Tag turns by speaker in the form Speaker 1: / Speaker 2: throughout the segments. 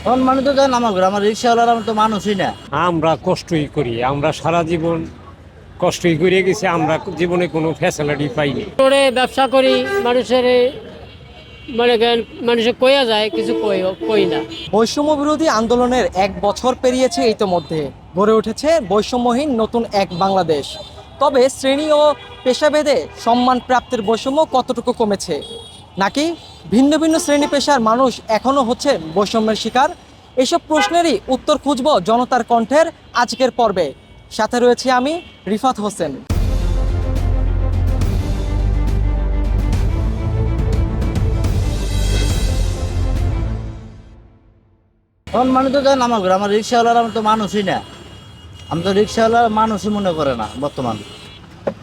Speaker 1: সম্মানিত দেন আমাকে, আমার রিক্সাওয়ালার আমি তো মানুষই না।
Speaker 2: আমরা কষ্টই করি, আমরা সারা জীবন কষ্টই করে গেছি, আমরা জীবনে কোনো ফ্যাসিলিটি পাইনি।
Speaker 3: করে ব্যবসা করি, মানুষের মনে করেন মানুষের কইয়া যায় কিছু কই না।
Speaker 4: বৈষম্য বিরোধী আন্দোলনের 1 বছর পেরিয়েছে ইতোমধ্যে, গড়ে উঠেছে বৈষম্যহীন নতুন এক বাংলাদেশ। তবে শ্রেণী ও পেশাভেদে সম্মান প্রাপ্তির বৈষম্য কতটুকু কমেছে, নাকি ভিন্ন ভিন্ন শ্রেণী পেশার মানুষ এখনও হচ্ছে বৈষম্যের শিকার? এসব প্রশ্নেরই উত্তর খুঁজব জনতার কণ্ঠের আজকের পর্বে। সাথে রয়েছে আমি, রিফাত হোসেন।
Speaker 1: সম্মানিত দেন আমাকে, আমার রিক্সাওয়ালার আমি তো মানুষই না। আমি তো রিক্সাওয়ালার মানুষই মনে করে না বর্তমান।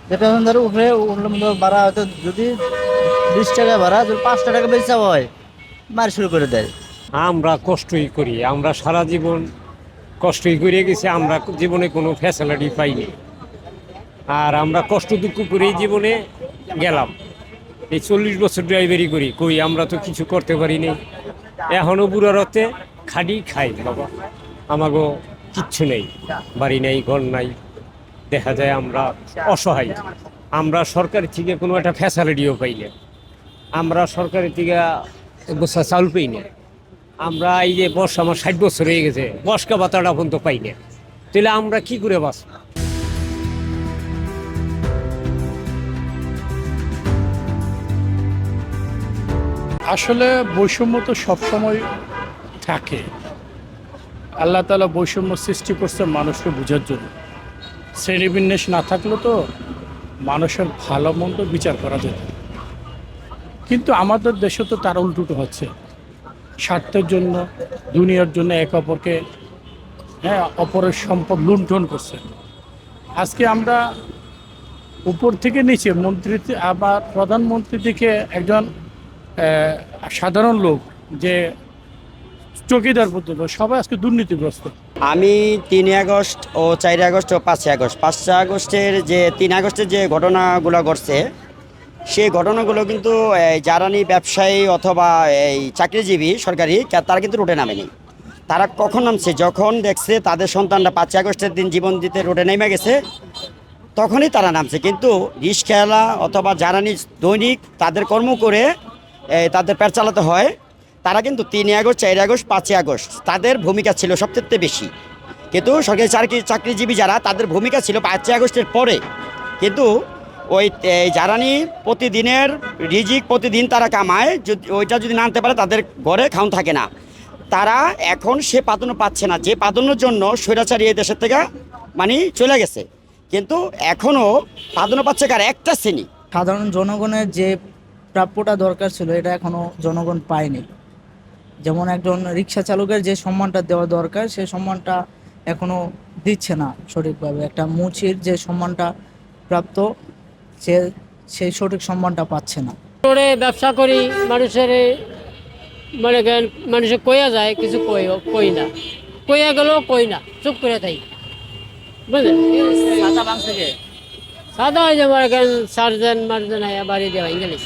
Speaker 1: যেটা ধরো উপরে ভাড়া হয়তো যদি 20 টাকা ভাড়া, যদি 5টা টাকা বেচা হয় মার শুরু করে দেয়।
Speaker 2: আমরা কষ্টই করি, আমরা সারা জীবন কষ্টই করে গেছি, আমরা জীবনে কোনো ফ্যাসিলিটি পাইনি। আর আমরা কষ্ট দুঃখ করেই জীবনে গেলাম। এই 40 বছর ড্রাইভারি করি, কই আমরা তো কিছু করতে পারিনি। এখনও বুড়ারতে খালি খাই বাবা, আমাগো কিচ্ছু নেই, বাড়ি নেই, ঘর নাই। দেখা যায় আমরা অসহায়। আমরা সরকারের থেকে কোনো একটা ফ্যাসিলিটিও পাই না, আমরা সরকারের থেকে গোছা চাউল পাই না। আমরা এই যে বর্ষা, আমার 60 বছর হয়ে গেছে, বসকা ভাতাটা পর্যন্ত পাই না। তাহলে আমরা কি করে বাঁচব?
Speaker 5: আসলে বৈষম্য তো সবসময় থাকে। আল্লাহ তাআলা বৈষম্য সৃষ্টি করছে মানুষকে বোঝার জন্য। শ্রেণীবিন্যাস না থাকলে তো মানুষের ভালো মন্দ বিচার করা যেত। কিন্তু আমাদের দেশে তো তার উল্টো হচ্ছে। স্বার্থের জন্য, দুনিয়ার জন্য একে অপরকে অপরের সম্পদ লুণ্ঠন করছে। আজকে আমরা উপর থেকে নিচে মন্ত্রী, আবার প্রধানমন্ত্রী থেকে একজন সাধারণ লোক, যে চৌকিদার পর্যন্ত সবাই আজকে দুর্নীতিগ্রস্ত।
Speaker 6: আমি 3 আগস্ট ও 4 আগস্ট ও 5 আগস্ট 5 আগস্টের যে 3 আগস্টের যে ঘটনাগুলো ঘটছে, সেই ঘটনাগুলো কিন্তু জ্বালানি ব্যবসায়ী অথবা এই চাকরিজীবী সরকারি তারা কিন্তু রোডে নামেনি। তারা কখন নামছে? যখন দেখছে তাদের সন্তানরা 5 আগস্টের দিন জীবন দিতে রোডে নেমে গেছে, তখনই তারা নামছে। কিন্তু রিক্সাওয়ালা অথবা জ্বালানি দৈনিক তাদের কর্ম করে তাদের পেট চালাতে হয়, তারা কিন্তু 3 আগস্ট, 4 আগস্ট, 5 আগস্ট তাদের ভূমিকা ছিল সবচেয়ে বেশি। কিন্তু সরকারি চাকরিজীবী যারা, তাদের ভূমিকা ছিল 5 আগস্টের পরে। কিন্তু ওই জ্বালানি প্রতিদিনের রিজিক প্রতিদিন তারা কামায়, ওইটা যদি না আনতে পারে তাদের ঘরে খাওন থাকে না। তারা এখন সে প্রাধান্য পাচ্ছে না, যে প্রাধান্যর জন্য স্বৈরাচারী এই দেশের থেকে চলে গেছে। কিন্তু এখনও প্রাধান্য পাচ্ছে কার? একটা শ্রেণী।
Speaker 7: সাধারণ জনগণের যে প্রাপ্যটা দরকার ছিল, এটা এখনো জনগণ পায়নি। যেমন একজন রিক্সা চালকের যে সম্মানটা দেওয়া দরকার, সেই সম্মানটা এখনো দিচ্ছে না সঠিকভাবে। একটা মুচির যে সম্মানটা প্রাপ্ত, সেই সঠিক সম্মানটা পাচ্ছে না।
Speaker 3: করে ব্যবসা করি, মানুষের মনে করেন মানুষের কইয়া যায় কিছু কই না, কইয়া গেলেও কই না, চুপ করে থাকি। বুঝলেন? সাদা হয়ে যে মনে করেন সার্জেন মার্জেন বাড়ি দেওয়া ইংলিশ